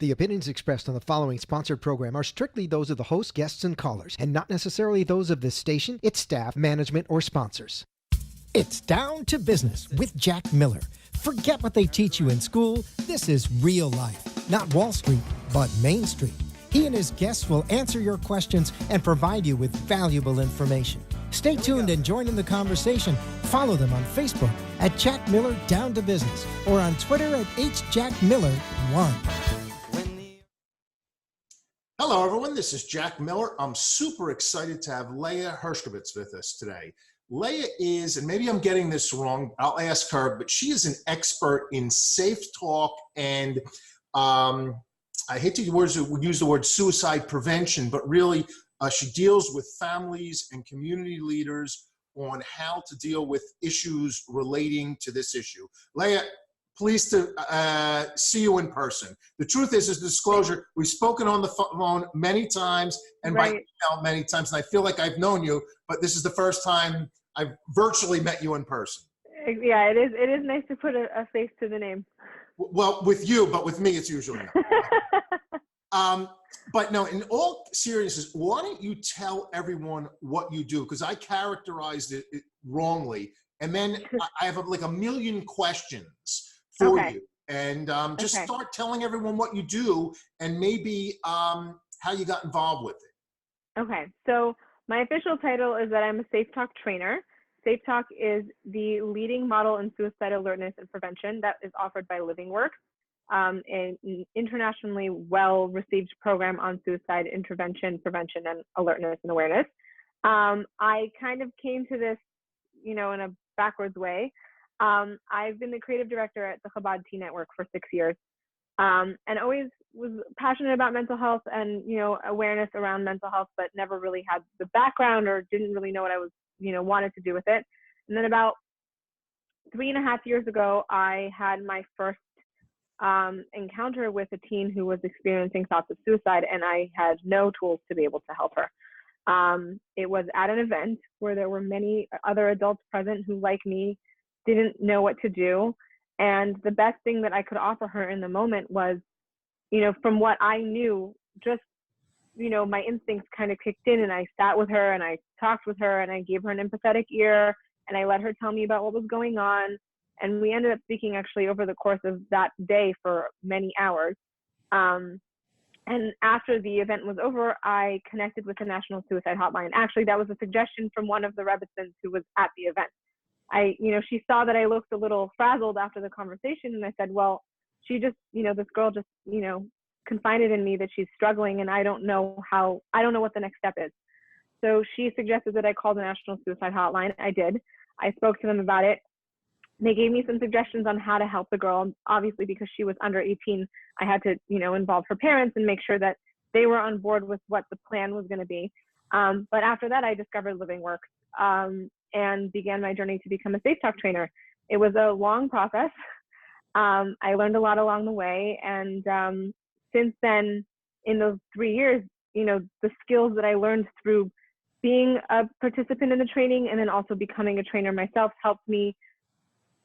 The opinions expressed on the following sponsored program are strictly those of the host, guests, and callers, and not necessarily those of this station, its staff, management, or sponsors. It's Down to Business with Jack Miller. Forget what they teach you in school. This is real life, not Wall Street, but Main Street. He and his guests will answer your questions and provide you with valuable information. Stay tuned and join in the conversation. Follow them on Facebook at Jack Miller Down to Business or on Twitter at HJackMiller1. Hello, everyone. This is Jack Miller. I'm super excited to have Leigh Hershkovich with us today. Leigh is, and maybe I'm getting this wrong, I'll ask her, but she is an expert in SafeTALK and I hate to use the word suicide prevention, but really she deals with families and community leaders on how to deal with issues relating to this issue. Leigh, pleased to see you in person. The truth is disclosure, we've spoken on the phone many times and by email many times, and I feel like I've known you, but this is the first time I've virtually met you in person. Yeah, it is nice to put a face to the name. Well, with you, but with me, it's usually not. But no, in all seriousness, why don't you tell everyone what you do? Because I characterized it wrongly. And then I have like a million questions for you. And just start telling everyone what you do and maybe how you got involved with it. Okay, so my official title is that I'm a SafeTALK trainer. SafeTALK is the leading model in suicide alertness and prevention that is offered by LivingWorks, an internationally well-received program on suicide intervention, prevention, and alertness and awareness. I kind of came to this, in a backwards way. I've been the creative director at the Chabad Tea Network for 6 years, and always was passionate about mental health and, awareness around mental health, but never really had the background or didn't really know what I was, wanted to do with it. And then about 3.5 years ago, I had my first encounter with a teen who was experiencing thoughts of suicide, and I had no tools to be able to help her. It was at an event where there were many other adults present who, like me, didn't know what to do. And the best thing that I could offer her in the moment was, from what I knew, just, my instincts kind of kicked in, and I sat with her and I talked with her and I gave her an empathetic ear and I let her tell me about what was going on. And we ended up speaking actually over the course of that day for many hours. And after the event was over, I connected with the National Suicide Hotline. Actually, that was a suggestion from one of the Rebbitzins who was at the event. She saw that I looked a little frazzled after the conversation, and I said, well, she just, this girl just, confided in me that she's struggling, and I don't know what the next step is. So she suggested that I call the National Suicide Hotline. I did. I spoke to them about it. They gave me some suggestions on how to help the girl. Obviously, because she was under 18, I had to, involve her parents and make sure that they were on board with what the plan was going to be. But after that, I discovered LivingWorks and began my journey to become a SafeTALK trainer. It was a long process. I learned a lot along the way. And since then, in those 3 years, the skills that I learned through being a participant in the training and then also becoming a trainer myself helped me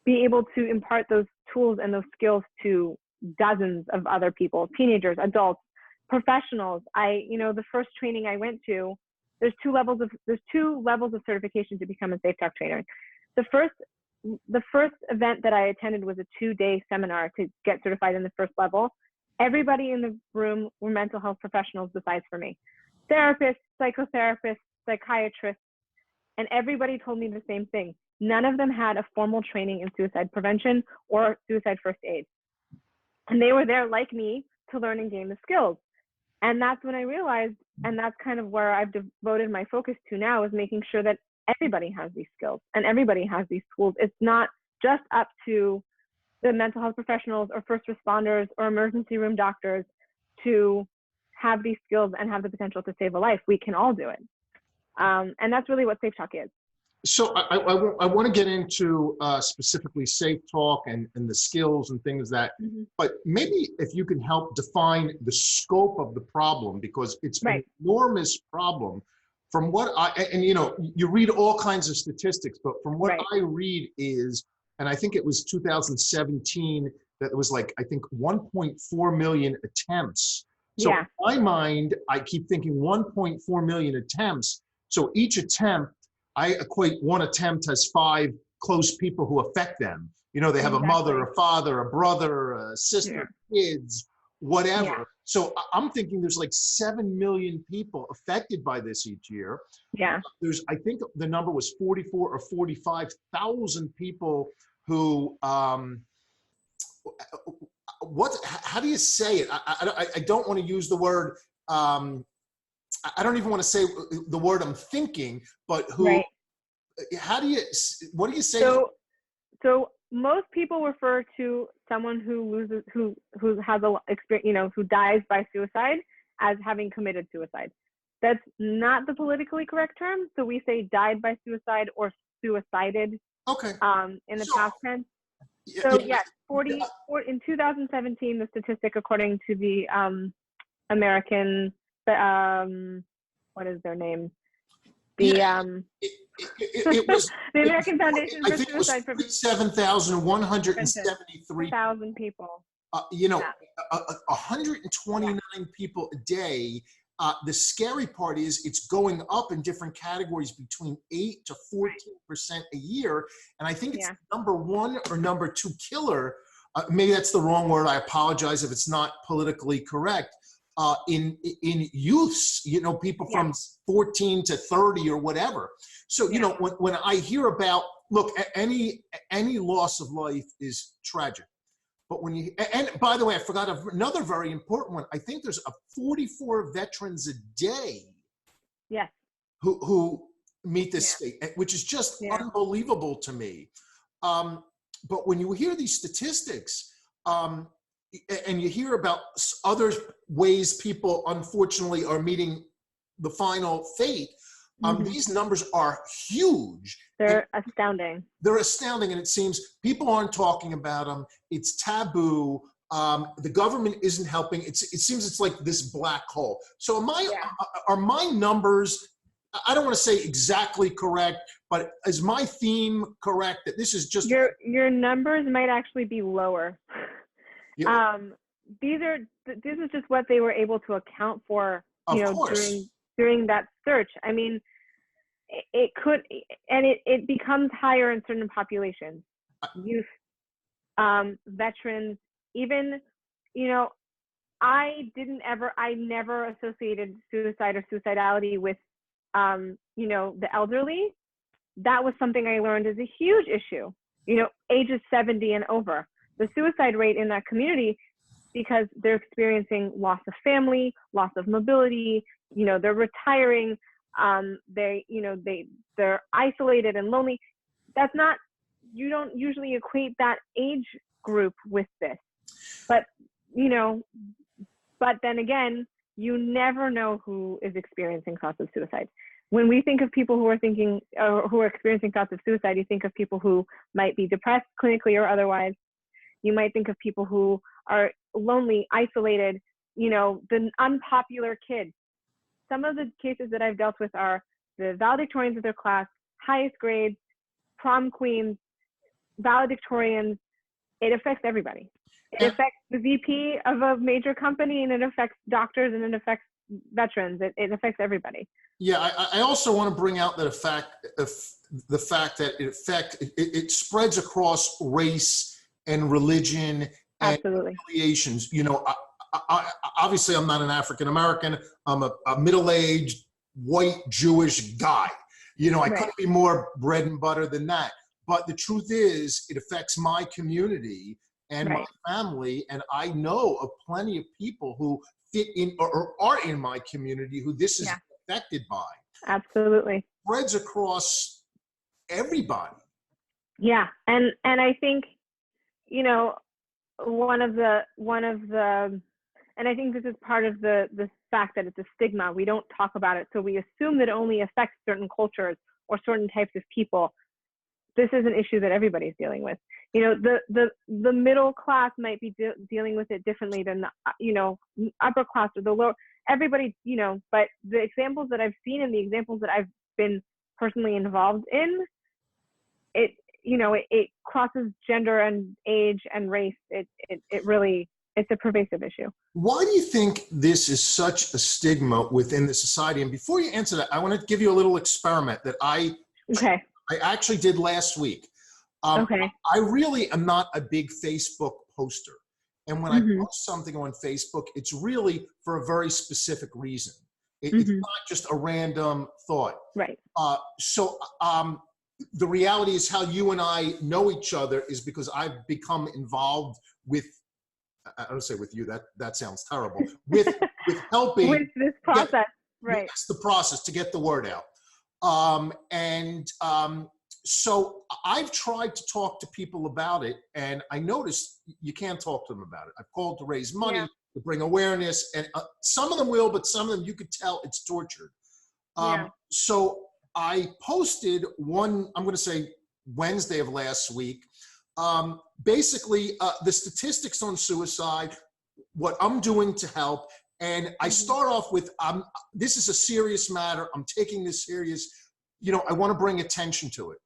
be able to impart those tools and those skills to dozens of other people, teenagers, adults, professionals. The first training I went to, there's two levels of certification to become a SafeTALK trainer. The first event that I attended was a 2-day seminar to get certified in the first level. Everybody in the room were mental health professionals besides for me. Therapists, psychotherapists, psychiatrists, and everybody told me the same thing. None of them had a formal training in suicide prevention or suicide first aid. And they were there like me to learn and gain the skills. And that's when I realized, and that's kind of where I've devoted my focus to now, is making sure that everybody has these skills and everybody has these tools. It's not just up to the mental health professionals or first responders or emergency room doctors to have these skills and have the potential to save a life. We can all do it. And that's really what SafeTALK is. So I want to get into specifically SafeTALK and the skills and things that, but maybe if you can help define the scope of the problem, because it's an enormous problem. From what you read all kinds of statistics, but from what I read is, and I think it was 2017, that it was like, I think 1.4 million attempts. So Yeah. in my mind, I keep thinking 1.4 million attempts. So each attempt, I equate one attempt as 5 close people who affect them. You know, they have a mother, a father, a brother, a sister, kids, whatever. Yeah. So I'm thinking there's like 7 million people affected by this each year. Yeah. There's, I think the number was 44 or 45,000 people who, how do you say it? I don't want to use the word, I don't even want to say the word I'm thinking, but who, Right. What do you say? So most people refer to someone who has a experience, you know, who dies by suicide as having committed suicide. That's not the politically correct term. So we say died by suicide or suicided. Okay. In the past tense. So yes, 40 in 2017, the statistic according to the American, what is their name? The it was the American Foundation for Suicide Prevention. 7,173 people. You know, 129 people a day. The scary part is it's going up in different categories between 8 to 14% a year. And I think it's number 1 or number 2 killer. Maybe that's the wrong word. I apologize if it's not politically correct. In youths, you know, people from 14 to 30 or whatever. So, you know, when I hear about, look, any loss of life is tragic. But when you, and by the way, I forgot another very important one. I think there's 44 veterans a day who meet this state, which is just unbelievable to me. But when you hear these statistics, and you hear about other ways people, unfortunately, are meeting the final fate, these numbers are huge. They're astounding. They're astounding, and it seems people aren't talking about them. It's taboo. The government isn't helping. It seems it's like this black hole. So are my numbers, I don't want to say exactly correct, but is my theme correct that this is just... Your numbers might actually be lower. This is just what they were able to account for, you know, during that search. I mean, it could, and it becomes higher in certain populations, youth, veterans, even, you know, I never associated suicide or suicidality with, you know, the elderly. That was something I learned is a huge issue, you know, ages 70 and over. The suicide rate in that community, because they're experiencing loss of family, loss of mobility, you know, they're retiring, they're isolated and lonely. That's not, you don't usually equate that age group with this. But, you know, but then again, you never know who is experiencing thoughts of suicide. When we think of people who are thinking, who are experiencing thoughts of suicide, you think of people who might be depressed clinically or otherwise. You might think of people who are lonely, isolated, you know, the unpopular kids. Some of the cases that I've dealt with are the valedictorians of their class, highest grades, prom queens, valedictorians. It affects everybody. It affects the VP of a major company, and it affects doctors, and it affects veterans. It affects everybody. Yeah, I also want to bring out that the fact that it spreads across race and religion and affiliations. You know, I obviously I'm not an African American. I'm a middle-aged white Jewish guy. You know, I couldn't be more bread and butter than that. But the truth is, it affects my community and my family, and I know of plenty of people who fit in or are in my community who this is affected by. Absolutely. Spreads across everybody. Yeah, and I think, you know, one of the, and I think this is part of the fact that it's a stigma. We don't talk about it, so we assume that it only affects certain cultures or certain types of people. This is an issue that everybody's dealing with. You know, the middle class might be dealing with it differently than the, you know, upper class or the lower. Everybody, you know, but the examples that I've seen and the examples that I've been personally involved in, it crosses gender and age and race. It really, it's a pervasive issue. Why do you think this is such a stigma within the society? And before you answer that, I want to give you a little experiment that I actually did last week. I really am not a big Facebook poster. And when I post something on Facebook, it's really for a very specific reason. It's not just a random thought. Right. So the reality is how you and I know each other is because I've become involved with, I don't say with you, that sounds terrible, with helping. With this process, right. That's the process to get the word out. So I've tried to talk to people about it, and I noticed you can't talk to them about it. I've called to raise money, to bring awareness, and some of them will, but some of them you could tell it's tortured. So I posted one, I'm going to say Wednesday of last week, basically the statistics on suicide, what I'm doing to help. And I start off with, this is a serious matter. I'm taking this serious. I want to bring attention to it.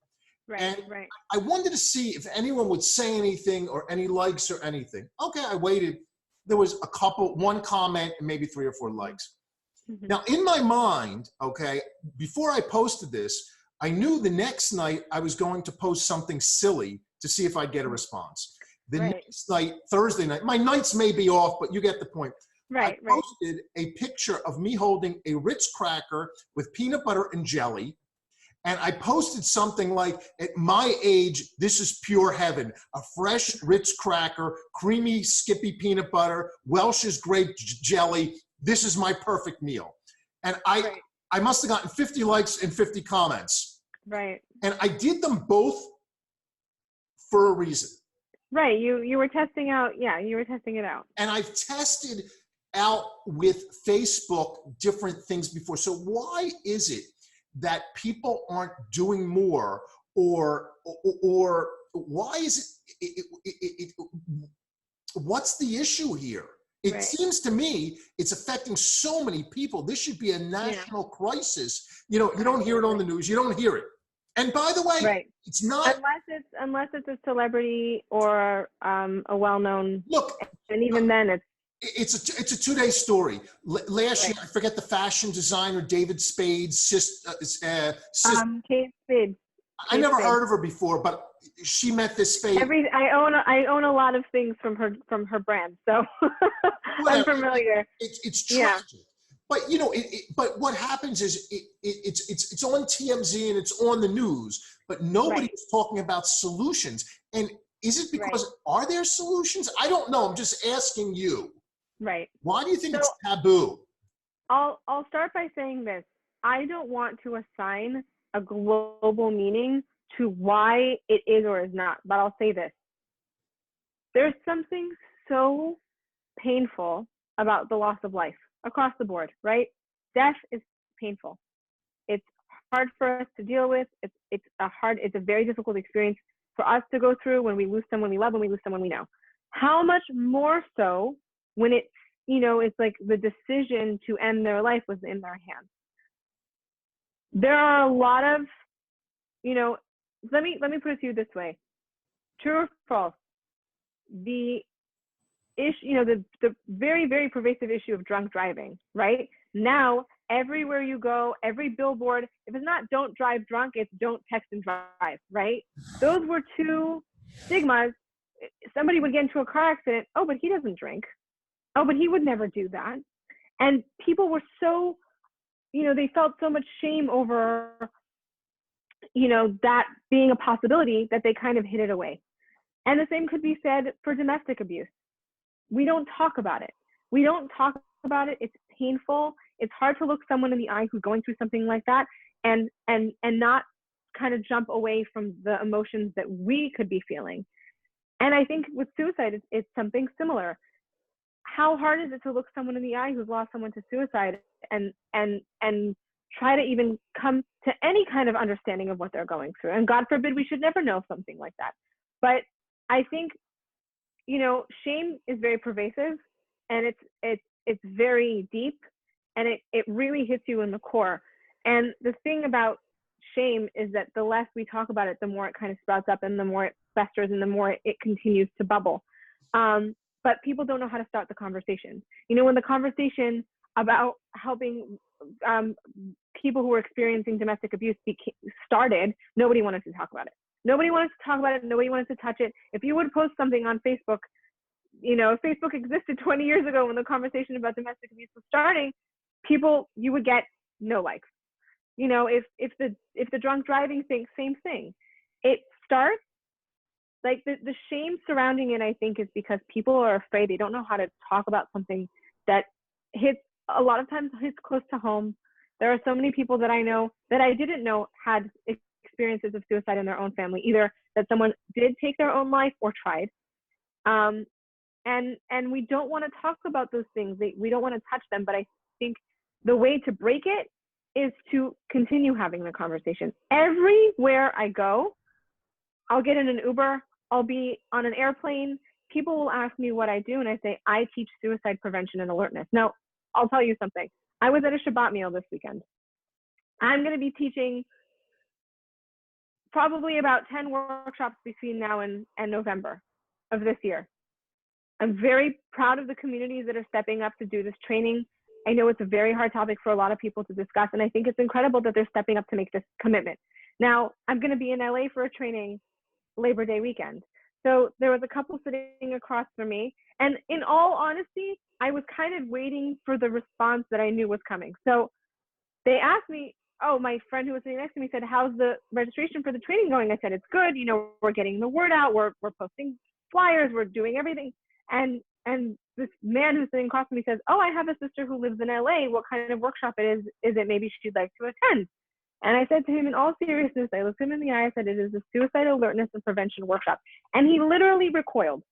Right. I wanted to see if anyone would say anything or any likes or anything. Okay, I waited. There was one comment and maybe 3 or 4 likes. Now, in my mind, okay, before I posted this, I knew the next night I was going to post something silly to see if I'd get a response. The next night, Thursday night, my nights may be off, but you get the point. I posted a picture of me holding a Ritz cracker with peanut butter and jelly. And I posted something like, at my age, this is pure heaven. A fresh Ritz cracker, creamy Skippy peanut butter, Welch's grape jelly. This is my perfect meal. And I must have gotten 50 likes and 50 comments. Right. And I did them both for a reason. Right. You were testing out. Yeah, you were testing it out. And I've tested out with Facebook different things before. So why is it that people aren't doing more, or why is it what's the issue here? It seems to me it's affecting so many people. This should be a national crisis. You don't hear it on the news. You don't hear it. And by the way, it's not unless it's a celebrity or a well-known. Look, and even then it's a 2-day story. Last year, I forget the fashion designer David Spade's sister. Kate Spade. I never heard of her before, but she met this Spade. I own a lot of things from her brand, so I'm familiar. It's tragic. But but what happens is it's on TMZ and it's on the news, but nobody is talking about solutions. And is it because are there solutions? I don't know. I'm just asking you. Right. Why do you think it's taboo? I'll start by saying this. I don't want to assign a global meaning to why it is or is not, but I'll say this. There's something so painful about the loss of life across the board, right? Death is painful. It's hard for us to deal with. It's a very difficult experience for us to go through when we lose someone we love, when we lose someone we know. How much more so when it's, it's like the decision to end their life was in their hands. There are a lot of, let me put it to you this way. True or false? The issue, the very, very pervasive issue of drunk driving, right? Now, everywhere you go, every billboard, if it's not don't drive drunk, it's don't text and drive, right? Those were 2 stigmas. Somebody would get into a car accident. Oh, but he doesn't drink. Oh, but he would never do that. And people were so, they felt so much shame over, that being a possibility that they kind of hid it away. And the same could be said for domestic abuse. We don't talk about it. It's painful. It's hard to look someone in the eye who's going through something like that and not kind of jump away from the emotions that we could be feeling. And I think with suicide, it's something similar. How hard is it to look someone in the eye who's lost someone to suicide and try to even come to any kind of understanding of what they're going through? And God forbid we should never know something like that. But I think, shame is very pervasive, and it's very deep, and it really hits you in the core. And the thing about shame is that the less we talk about it, the more it kind of sprouts up and the more it festers and the more it continues to bubble. But people don't know how to start the conversation. You know, when the conversation about helping people who are experiencing domestic abuse started, nobody wanted to talk about it. Nobody wanted to talk about it. Nobody wanted to touch it. If you would post something on Facebook, you know, if Facebook existed 20 years ago when the conversation about domestic abuse was starting, you would get no likes. You know, if the drunk driving thing, same thing. It starts, like the shame surrounding it, I think, is because people are afraid. They don't know how to talk about something that a lot of times hits close to home. There are so many people that I know that I didn't know had experiences of suicide in their own family, either that someone did take their own life or tried. And we don't want to talk about those things. We don't want to touch them, but I think the way to break it is to continue having the conversation. Everywhere I go, I'll get in an Uber, I'll be on an airplane, people will ask me what I do, and I say, I teach suicide prevention and alertness. Now, I'll tell you something. I was at a Shabbat meal this weekend. I'm going to be teaching probably about 10 workshops between now and November of this year. I'm very proud of the communities that are stepping up to do this training. I know it's a very hard topic for a lot of people to discuss, and I think it's incredible that they're stepping up to make this commitment. Now, I'm going to be in LA for a training Labor Day weekend. So there was a couple sitting across from me, and in all honesty, I was kind of waiting for the response that I knew was coming. So they asked me, oh, my friend who was sitting next to me said, how's the registration for the training going? I said, it's good. You know, we're getting the word out. We're posting flyers. We're doing everything. And this man who's sitting across from me says, oh, I have a sister who lives in LA. What kind of workshop is it maybe she'd like to attend? And I said to him, in all seriousness, I looked him in the eye, I said, it is a suicide alertness and prevention workshop. And he literally recoiled.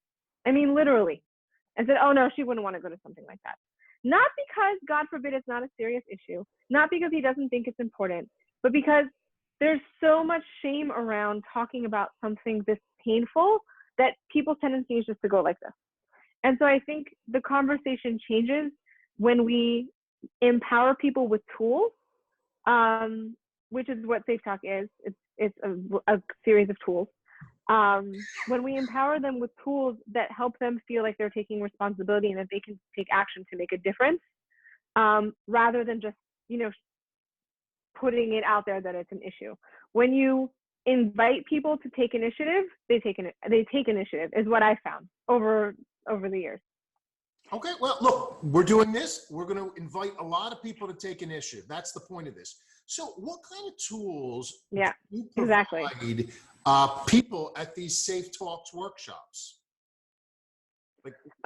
I mean, literally. And said, oh no, she wouldn't want to go to something like that. Not because, God forbid, it's not a serious issue, not because he doesn't think it's important, but because there's so much shame around talking about something this painful that people's tendency is just to go like this. And so I think the conversation changes when we empower people with tools, which is what SafeTALK is. It's a series of tools. When we empower them with tools that help them feel like they're taking responsibility and that they can take action to make a difference, rather than just, you know, putting it out there that it's an issue. When you invite people to take initiative, they take initiative, is what I found over the years. Okay, well, look, we're doing this. We're going to invite a lot of people to take initiative. That's the point of this. So what kind of tools do you provide people at these SafeTALK workshops?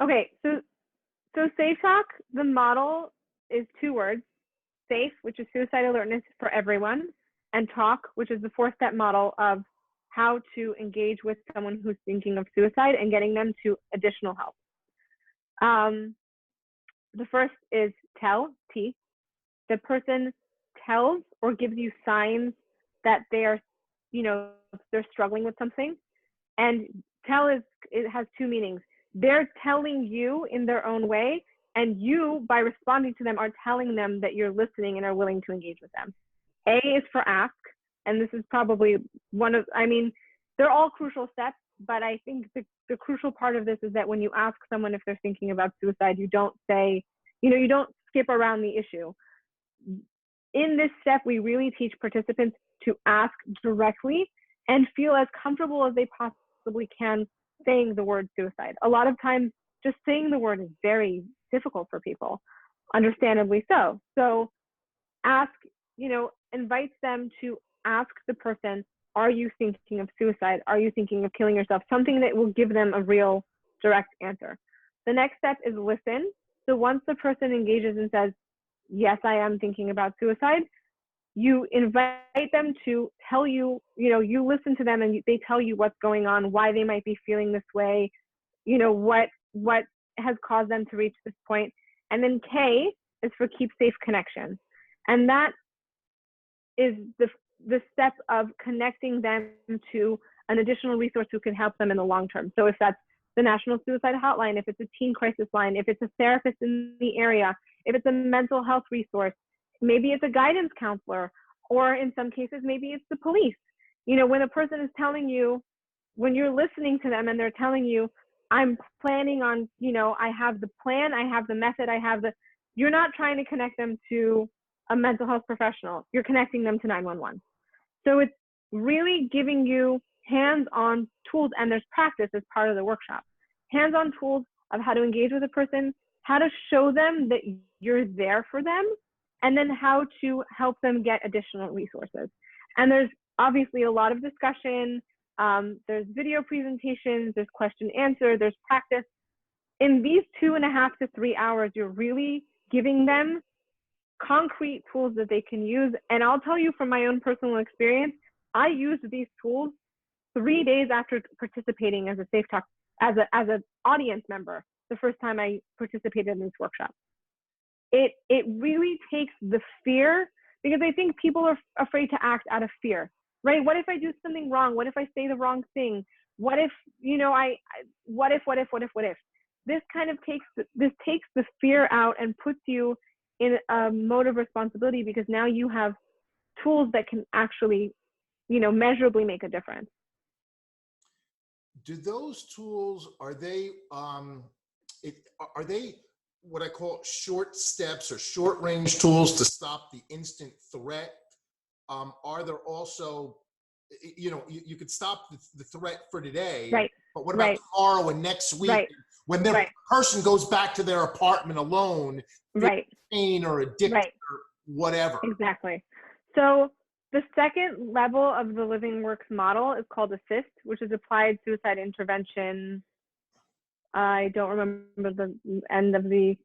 Okay, so SafeTALK, the model is 2 words: safe, which is suicide alertness for everyone, and talk, which is the 4-step model of how to engage with someone who's thinking of suicide and getting them to additional help. The first is tell, T. The person tells or gives you signs that they are, you know, they're struggling with something. And tell it has 2 meanings. They're telling you in their own way, and you, by responding to them, are telling them that you're listening and are willing to engage with them. A is for ask, and this is probably they're all crucial steps, but I think the crucial part of this is that when you ask someone if they're thinking about suicide, you don't say, you don't skip around the issue. In this step, we really teach participants to ask directly and feel as comfortable as they possibly can saying the word suicide. A lot of times, just saying the word is very difficult for people, understandably so. So invites them to ask the person, are you thinking of suicide? Are you thinking of killing yourself? Something that will give them a real direct answer. The next step is listen. So once the person engages and says, yes, I am thinking about suicide, you invite them to tell you, you listen to them and they tell you what's going on, why they might be feeling this way, what has caused them to reach this point. And then K is for keep safe connection. And that is the step of connecting them to an additional resource who can help them in the long term. So if that's the National Suicide Hotline, if it's a teen crisis line, if it's a therapist in the area, if it's a mental health resource, maybe it's a guidance counselor, Or in some cases, maybe it's the police. You know, when a person is telling you, when you're listening to them and they're telling you, I'm planning on, you know, I have the plan, I have the method, you're not trying to connect them to a mental health professional. You're connecting them to 911. So it's really giving you hands-on tools, and there's practice as part of the workshop. Hands-on tools of how to engage with a person, how to show them that you're there for them, and then how to help them get additional resources. And there's obviously a lot of discussion. There's video presentations, there's question answer, there's practice. In these 2.5 to 3 hours, you're really giving them concrete tools that they can use. And I'll tell you from my own personal experience, I used these tools 3 days after participating as a SafeTALK, as an audience member, the first time I participated in this workshop. It really takes the fear, because I think people are afraid to act out of fear, right? What if I do something wrong? What if I say the wrong thing? What if, you know, what if? This kind of takes the fear out and puts you in a mode of responsibility, because now you have tools that can actually, you know, measurably make a difference. Do those tools, are they what I call short steps or short range tools to stop the instant threat? Are there also, you know, you could stop the threat for today, right? But what about tomorrow and next week? Right. When the person goes back to their apartment alone, pain or addiction or whatever. Exactly. So the second level of the Living Works model is called ASSIST, which is Applied Suicide Intervention. I don't remember the end of the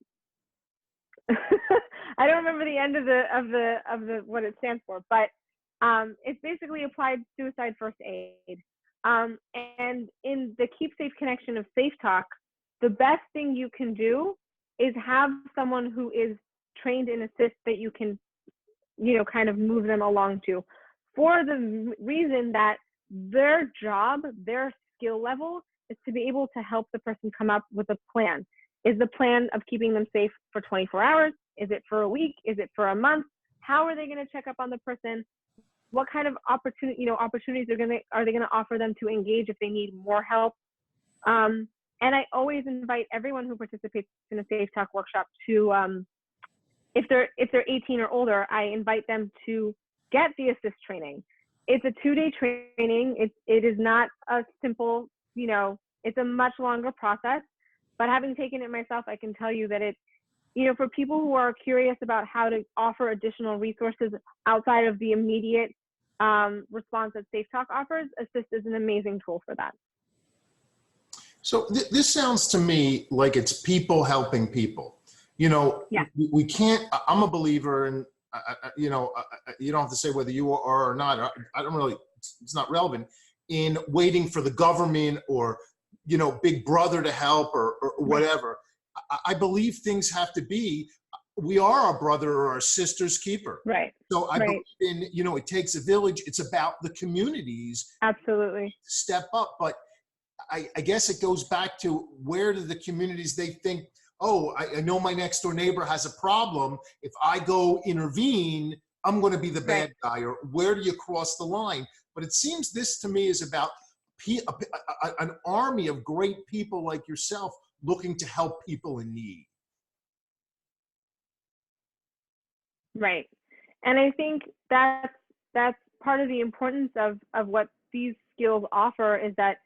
I don't remember the end of the what it stands for, but it's basically applied suicide first aid. And in the Keep Safe connection of SafeTALK, the best thing you can do is have someone who is trained in ASSIST that you can, you know, kind of move them along to, for the reason that their job, their skill level is to be able to help the person come up with a plan. Is the plan of keeping them safe for 24 hours? Is it for a week? Is it for a month? How are they going to check up on the person? What kind of opportunities are they going to offer them to engage if they need more help? And I always invite everyone who participates in a SafeTALK workshop to, if they're 18 or older, I invite them to get the ASSIST training. It's a 2-day training. It is not a simple, you know, it's a much longer process. But having taken it myself, I can tell you that it, you know, for people who are curious about how to offer additional resources outside of the immediate response that SafeTALK offers, ASSIST is an amazing tool for that. So this sounds to me like it's people helping people. You know, we can't, I'm a believer in, you know, you don't have to say whether you are or not. I don't really, it's not relevant, in waiting for the government or, you know, Big Brother to help or whatever. I believe things have to be, we are our brother or our sister's keeper. Right. So I believe in, you know, it takes a village. It's about the communities. Absolutely. To step up. But I guess it goes back to, where do the communities, they think, oh, I know my next door neighbor has a problem. If I go intervene, I'm going to be the bad guy. Or where do you cross the line? But it seems this to me is about an army of great people like yourself looking to help people in need. Right. And I think that's part of the importance of what these skills offer, is that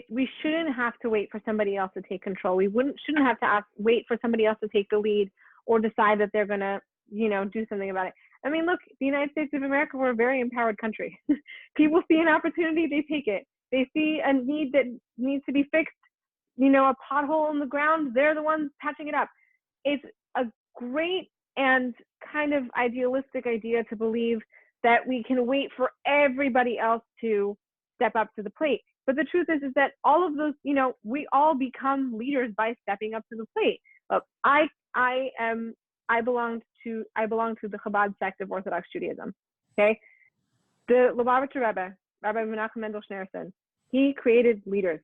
we shouldn't have to wait for somebody else to take control. We shouldn't have to wait for somebody else to take the lead or decide that they're going to, you know, do something about it. I mean, look, the United States of America, we're a very empowered country. People see an opportunity, they take it. They see a need that needs to be fixed, you know, a pothole in the ground, they're the ones patching it up. It's a great and kind of idealistic idea to believe that we can wait for everybody else to step up to the plate. But the truth is that all of those, you know, we all become leaders by stepping up to the plate. Look, I belong to the Chabad sect of Orthodox Judaism. Okay, the Lubavitcher Rebbe, Rabbi Menachem Mendel Schneerson, he created leaders.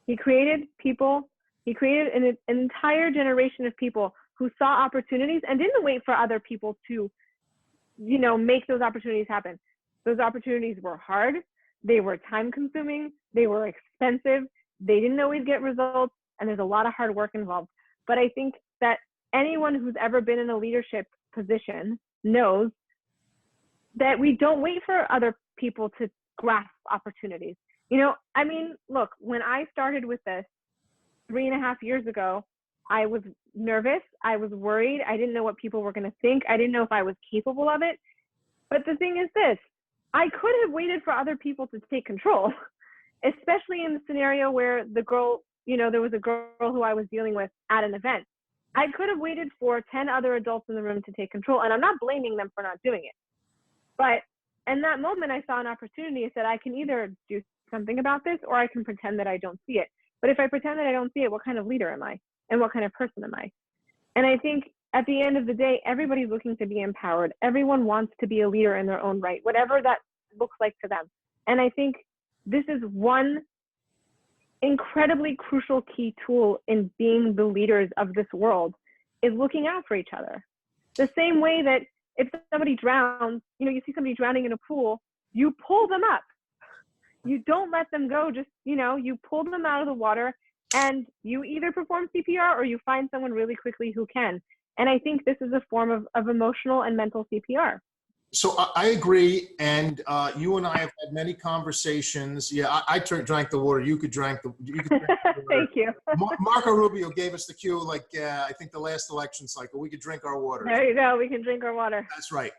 He created people. He created an entire generation of people who saw opportunities and didn't wait for other people to make those opportunities happen. Those opportunities were hard. They were time consuming. They were expensive. They didn't always get results. And there's a lot of hard work involved. But I think that anyone who's ever been in a leadership position knows that we don't wait for other people to grasp opportunities. Look, when I started with this 3.5 years ago, I was nervous. I was worried. I didn't know what people were going to think. I didn't know if I was capable of it. But the thing is this, I could have waited for other people to take control, especially in the scenario where the girl, there was a girl who I was dealing with at an event. I could have waited for 10 other adults in the room to take control, and I'm not blaming them for not doing it. But in that moment, I saw an opportunity. I said, I can either do something about this or I can pretend that I don't see it. But if I pretend that I don't see it, what kind of leader am I? And what kind of person am I? And I think at the end of the day, everybody's looking to be empowered. Everyone wants to be a leader in their own right, whatever that looks like to them. And I think this is one incredibly crucial key tool in being the leaders of this world, is looking out for each other. The same way that if somebody drowns, you see somebody drowning in a pool, you pull them up. You don't let them go, just, you pull them out of the water, and you either perform CPR or you find someone really quickly who can. And I think this is a form of emotional and mental CPR. So I agree, and you and I have had many conversations. Yeah, I drank the water. You could drink the water. Thank you. Marco Rubio gave us the cue, I think the last election cycle. We could drink our water. There you go. We can drink our water. That's right.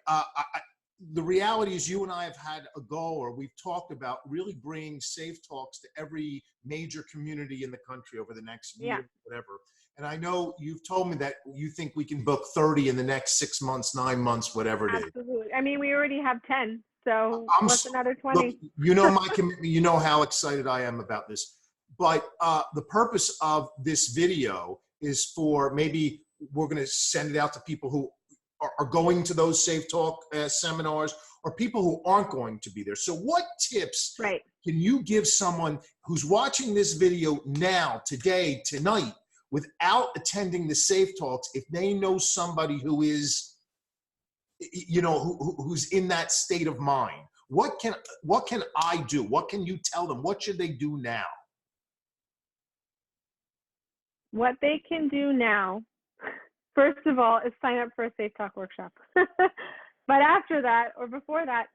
The reality is you and I have had a goal, or we've talked about really bringing Safe Talks to every major community in the country over the next year, whatever. And I know you've told me that you think we can book 30 in the next 6 months, 9 months, whatever it is. Absolutely. We already have 10, so what's another 20? Look, you know my commitment. You know how excited I am about this. But the purpose of this video is for, maybe we're going to send it out to people who are going to those Safe Talk seminars, or people who aren't going to be there. So what tips can you give someone who's watching this video now, today, tonight, without attending the Safe Talks, if they know somebody who is, who's in that state of mind? What can I do? What can you tell them? What should they do now? What they can do now, first of all, is sign up for a SafeTALK workshop. But after that, or before that,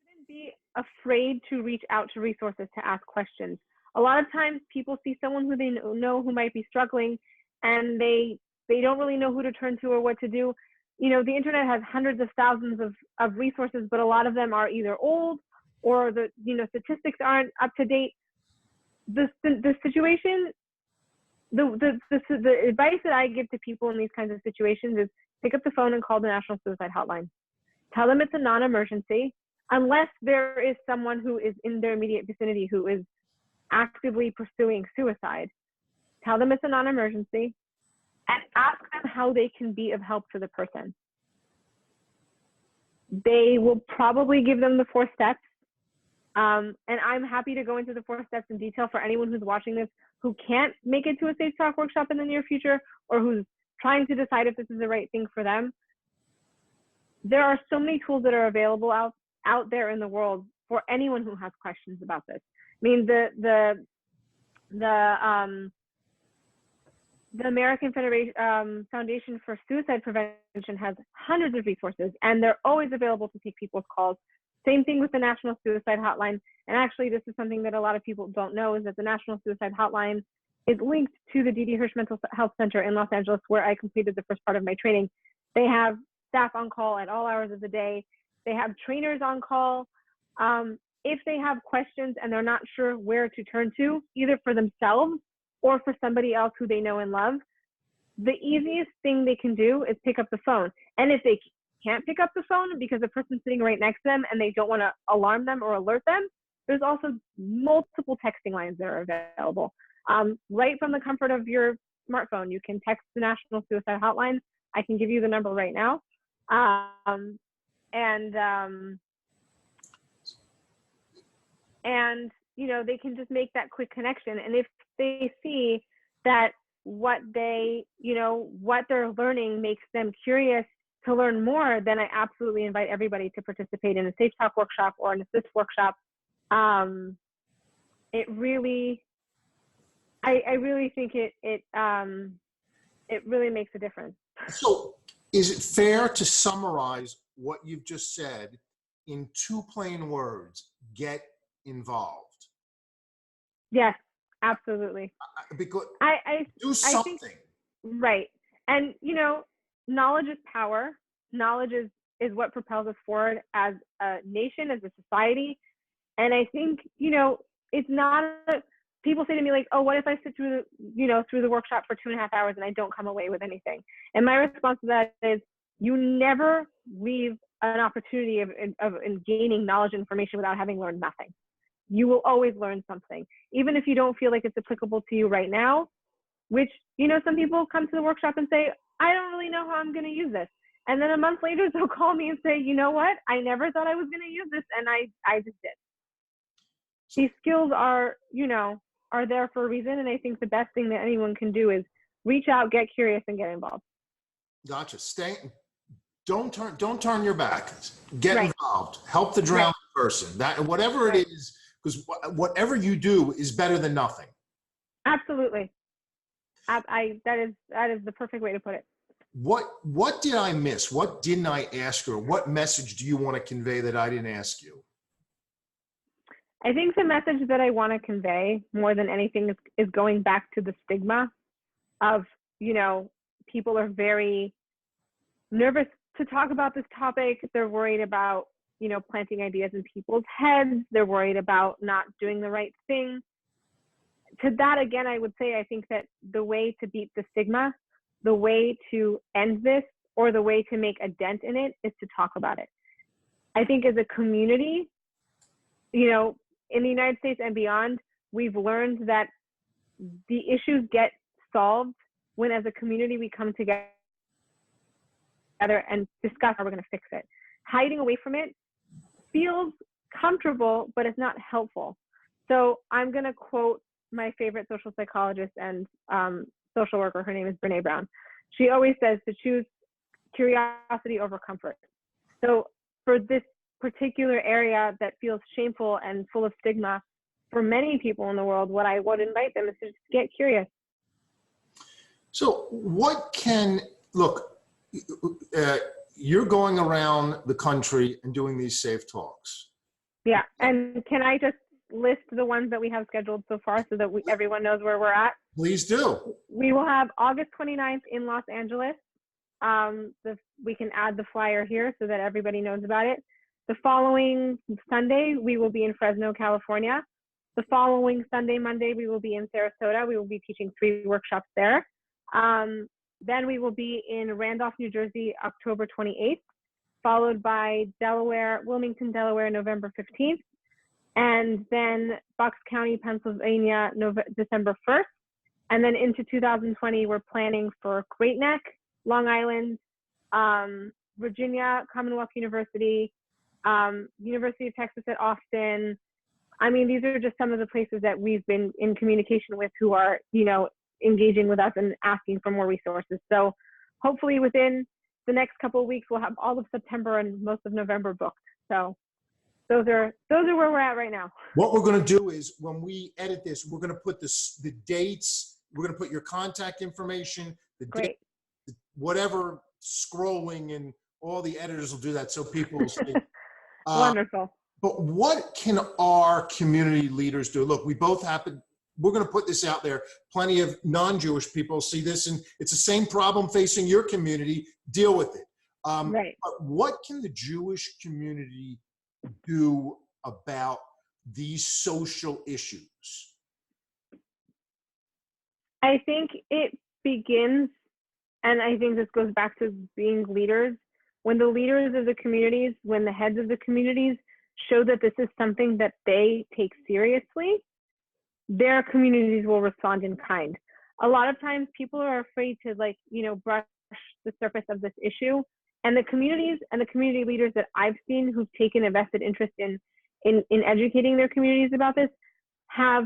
shouldn't be afraid to reach out to resources to ask questions. A lot of times people see someone who they know who might be struggling, and they don't really know who to turn to or what to do. The internet has hundreds of thousands of resources, but a lot of them are either old, or the statistics aren't up to date. The situation, the advice that I give to people in these kinds of situations is pick up the phone and call the National Suicide Hotline. Tell them it's a non-emergency, unless there is someone who is in their immediate vicinity who is actively pursuing suicide. Tell them it's a non-emergency, and ask them how they can be of help to the person. They will probably give them the 4 steps. And I'm happy to go into the 4 steps in detail for anyone who's watching this who can't make it to a SafeTALK workshop in the near future, or who's trying to decide if this is the right thing for them. There are so many tools that are available out there in the world for anyone who has questions about this. The American Foundation for Suicide Prevention has hundreds of resources, and they're always available to take people's calls. Same thing with the National Suicide Hotline. And actually, this is something that a lot of people don't know, is that the National Suicide Hotline is linked to the D.D. Hirsch Mental Health Center in Los Angeles, where I completed the first part of my training. They have staff on call at all hours of the day. They have trainers on call. If they have questions and they're not sure where to turn to, either for themselves or for somebody else who they know and love, the easiest thing they can do is pick up the phone. And if they can't pick up the phone because the person's sitting right next to them and they don't want to alarm them or alert them, there's also multiple texting lines that are available. Right from the comfort of your smartphone, you can text the National Suicide Hotline. I can give you the number right now. And they can just make that quick connection. And if they see that what they're learning makes them curious to learn more, then I absolutely invite everybody to participate in a SafeTALK workshop or an assist workshop. It really, I really think it really makes a difference. So is it fair to summarize what you've just said in 2 plain words? Get involved. Yes, absolutely. Because I do something. think, right. And, you know, knowledge is power. Knowledge is what propels us forward as a nation, as a society. And I think, you know, it's not, people say to me like, oh, what if I sit through the workshop for 2.5 hours and I don't come away with anything? And my response to that is, you never leave an opportunity of gaining knowledge and information without having learned nothing. You will always learn something, even if you don't feel like it's applicable to you right now, which, you know, some people come to the workshop and say, I don't really know how I'm going to use this. And then a month later, they'll call me and say, you know what? I never thought I was going to use this. And I just did. These skills are, you know, are there for a reason. And I think the best thing that anyone can do is reach out, get curious, and get involved. Gotcha. Don't turn your back. Get Right. involved. Help the drowning person. That, whatever Right. it is, because whatever you do is better than nothing. Absolutely. That is the perfect way to put it. What did I miss? What didn't I ask her? What message do you want to convey that I didn't ask you? I think the message that I want to convey more than anything is going back to the stigma of, you know, people are very nervous to talk about this topic. They're worried about, you know, planting ideas in people's heads. They're worried about not doing the right thing. To that, again, I would say, I think that the way to beat the stigma, the way to end this, or the way to make a dent in it is to talk about it. I think as a community, you know, in the United States and beyond, we've learned that the issues get solved when as a community we come together and discuss how we're going to fix it. Hiding away from it feels comfortable, but it's not helpful. So I'm going to quote my favorite social psychologist and social worker. Her name is Brene Brown. She always says to choose curiosity over comfort. So for this particular area that feels shameful and full of stigma, for many people in the world, what I would invite them is to just get curious. So you're going around the country and doing these safe talks. Yeah, and can I just list the ones that we have scheduled so far so that everyone knows where we're at? Please do. We will have August 29th in Los Angeles. We can add the flyer here so that everybody knows about it. The following Sunday, we will be in Fresno, California. The following Sunday, Monday, we will be in Sarasota. We will be teaching 3 workshops there. Then we will be in Randolph, New Jersey, October 28th, followed by Wilmington, Delaware, November 15th. And then Bucks County, Pennsylvania, December 1st. And then into 2020, we're planning for Great Neck, Long Island, Virginia, Commonwealth University, University of Texas at Austin. I mean, these are just some of the places that we've been in communication with who are, you know, engaging with us and asking for more resources. So hopefully within the next couple of weeks, we'll have all of September and most of November booked. So those are where we're at right now. What we're going to do is when we edit this, we're going to put the dates, we're going to put your contact information, Great. Whatever scrolling, and all the editors will do that so people will see. Wonderful. But what can our community leaders do? Look, we're going to put this out there. Plenty of non-Jewish people see this, and it's the same problem facing your community. Deal with it. Right. But what can the Jewish community do about these social issues? I think it begins, and I think this goes back to being leaders. When the leaders of the communities, when the heads of the communities show that this is something that they take seriously, their communities will respond in kind. A lot of times people are afraid to brush the surface of this issue. And the communities and the community leaders that I've seen who've taken a vested interest in educating their communities about this have,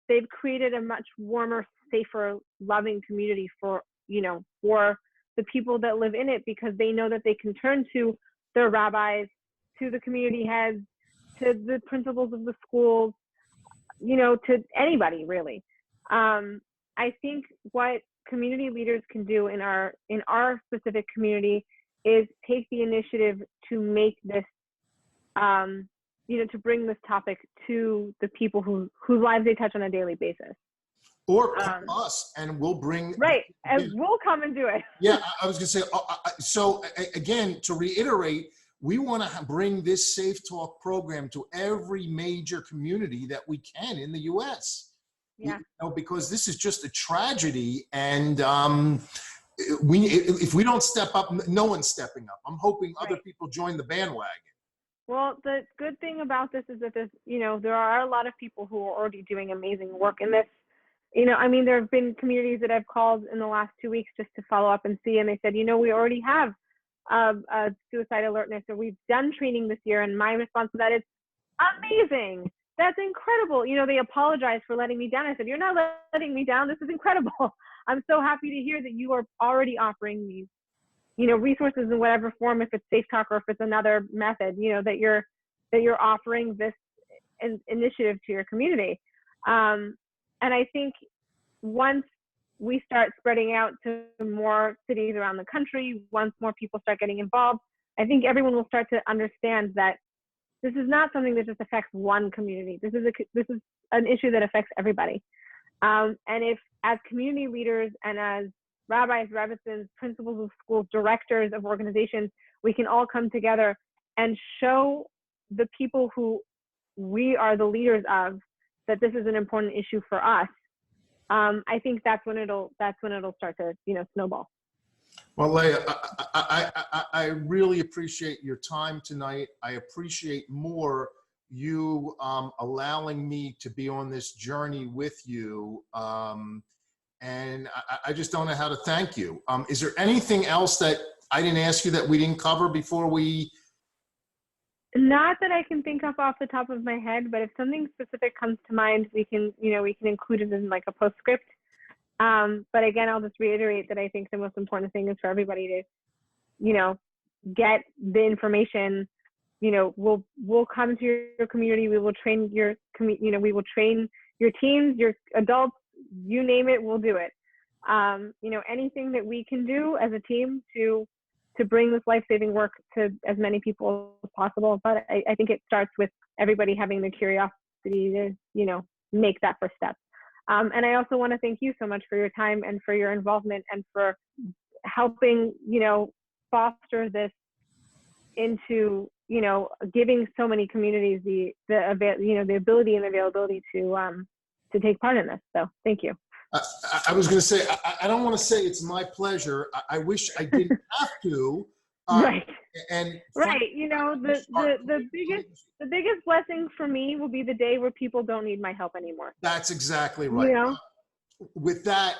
they've created a much warmer, safer, loving community for the people that live in it, because they know that they can turn to their rabbis, to the community heads, to the principals of the schools, to anybody really. I think what community leaders can do in our specific community is take the initiative to make this, to bring this topic to the people whose lives they touch on a daily basis. Or come to us, and we'll bring. Right, and we'll come and do it. Yeah, I was going to say. So again, to reiterate, we want to bring this SafeTALK program to every major community that we can in the U.S. Yeah. Because this is just a tragedy, and if we don't step up, no one's stepping up. I'm hoping other people join the bandwagon. Well, the good thing about this is that there are a lot of people who are already doing amazing work in this. There have been communities that I've called in the last 2 weeks just to follow up and see, and they said, we already have a suicide alertness, or we've done training this year. And my response to that is, amazing. That's incredible. They apologized for letting me down. I said, you're not letting me down. This is incredible. I'm so happy to hear that you are already offering these, resources in whatever form, if it's SafeTALK or if it's another method, that you're offering this initiative to your community. And I think once we start spreading out to more cities around the country, once more people start getting involved, I think everyone will start to understand that this is not something that just affects one community. This is an issue that affects everybody. And if, as community leaders and as rabbis, rabbisans, principals of schools, directors of organizations, we can all come together and show the people who we are the leaders of that this is an important issue for us. I think that's when it'll start to snowball. Well, Leigh, I really appreciate your time tonight. I appreciate more you allowing me to be on this journey with you. And I just don't know how to thank you. Is there anything else that I didn't ask you that we didn't cover before we? Not that I can think of off the top of my head, but if something specific comes to mind, we can include it in like a postscript. But again, I'll just reiterate that I think the most important thing is for everybody to, get the information. We'll come to your community. We will train we will train your teams, your adults, you name it, we'll do it. Anything that we can do as a team to bring this life-saving work to as many people as possible. But I think it starts with everybody having the curiosity to, make that first step. And I also want to thank you so much for your time and for your involvement and for helping, foster this into, giving so many communities the ability and availability to take part in this. So thank you. I was going to say, I don't want to say it's my pleasure. I wish I didn't have to. Right. And right. The biggest blessing for me will be the day where people don't need my help anymore. That's exactly right. With that,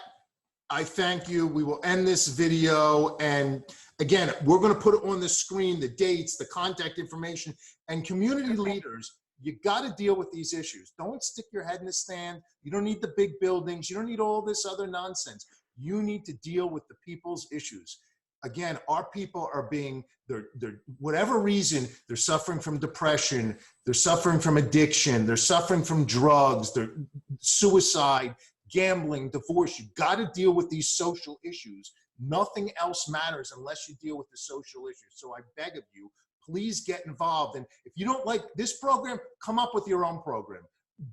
I thank you. We will end this video. And again, we're going to put it on the screen, the dates, the contact information, and community leaders. You got to deal with these issues. Don't stick your head in the sand. You don't need the big buildings. You don't need all this other nonsense. You need to deal with the people's issues. Again, our people are they're whatever reason, they're suffering from depression, they're suffering from addiction, they're suffering from drugs, they're suicide, gambling, divorce. You got to deal with these social issues. Nothing else matters unless you deal with the social issues. So I beg of you, please get involved. And if you don't like this program, come up with your own program.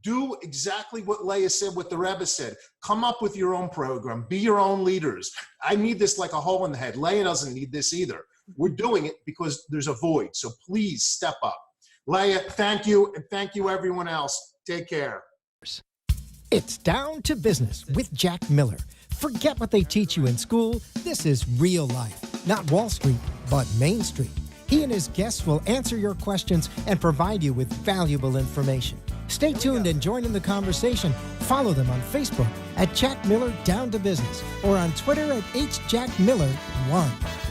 Do exactly what Leigh said, what the Rebbe said. Come up with your own program. Be your own leaders. I need this like a hole in the head. Leigh doesn't need this either. We're doing it because there's a void. So please step up. Leigh, thank you. And thank you, everyone else. Take care. It's Down to Business with Jack Miller. Forget what they teach you in school. This is real life. Not Wall Street, but Main Street. He and his guests will answer your questions and provide you with valuable information. Stay tuned and join in the conversation. Follow them on Facebook at Jack Miller Down to Business or on Twitter at HJackMiller1.